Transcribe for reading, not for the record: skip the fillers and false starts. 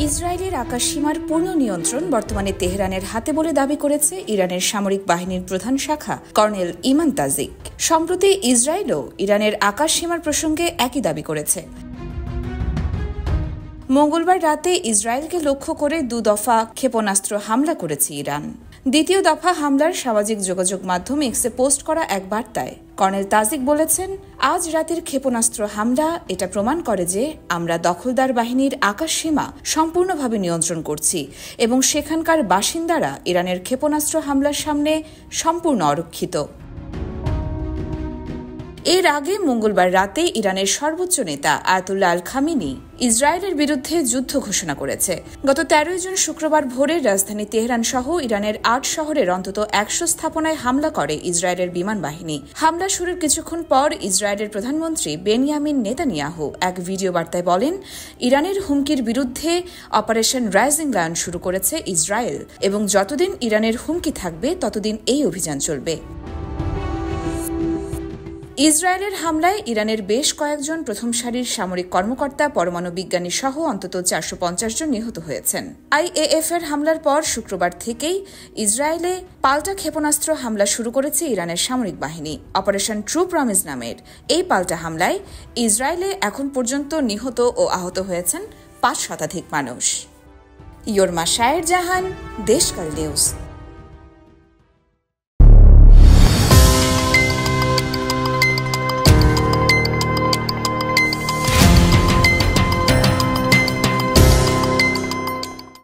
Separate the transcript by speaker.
Speaker 1: ইসরায়েলের আকাশসীমার পূর্ণ নিয়ন্ত্রণ বর্তমানে তেহরানের হাতে বলে দাবি করেছে ইরানের সামরিক বাহিনীর প্রধান শাখা কর্নেল ইমান তাজিক। সম্প্রতি ইসরায়েলও ইরানের আকাশসীমার প্রসঙ্গে একই দাবি করেছে। মঙ্গলবার রাতে ইসরায়েলকে লক্ষ্য করে 2 দফা ক্ষেপণাস্ত্র হামলা করেছে ইরান। দ্বিতীয় দফা হামলার সামাজিক যোগাযোগ মাধ্যম এক্সে পোস্ট করা এক বার্তায় কর্নেল তাজিক বলেছেন, আজ রাতের ক্ষেপণাস্ত্র হামলা এটা প্রমাণ করে যে আমরা দখলদার বাহিনীর আকাশসীমা সম্পূর্ণভাবে নিয়ন্ত্রণ করছি এবং সেখানকার বাসিন্দারা ইরানের ক্ষেপণাস্ত্র হামলার সামনে সম্পূর্ণ অরক্ষিত। এর আগে মঙ্গলবার রাতে ইরানের সর্বোচ্চ নেতা আয়াতুল্লাহ আল খামেনি ইসরায়েলের বিরুদ্ধে যুদ্ধ ঘোষণা করেছে। গত 13 জুন শুক্রবার ভোরে রাজধানী তেহরান সহ ইরানের 8 শহরের অন্তত 100 স্থাপনায় হামলা করে ইসরায়েলের বিমান বাহিনী। হামলা শুরুর কিছুক্ষণ পর ইসরায়েলের প্রধানমন্ত্রী বেনিয়ামিন নেতানিয়াহু এক ভিডিও বার্তায় বলেন, ইরানের হুমকির বিরুদ্ধে অপারেশন রাইজিং লায়ন শুরু করেছে ইসরায়েল এবং যতদিন ইরানের হুমকি থাকবে ততদিন এই অভিযান চলবে। ইসরায়েলের হামলায় ইরানের বেশ কয়েকজন প্রথম সারির সামরিক কর্মকর্তা, পরমাণু বিজ্ঞানী সহ অন্তত 450 জন নিহত হয়েছেন। আইএএফ-এর হামলার পর শুক্রবার থেকেই ইসরায়েলে পাল্টা ক্ষেপণাস্ত্র হামলা শুরু করেছে ইরানের সামরিক বাহিনী। অপারেশন ট্রু প্রমিস নামের এই পাল্টা হামলায় ইসরায়েলে এখন পর্যন্ত নিহত ও আহত হয়েছেন 5 শতাধিক মানুষ। ইয়োরমা শায়ের জাহান, দেশকাল নিউজ।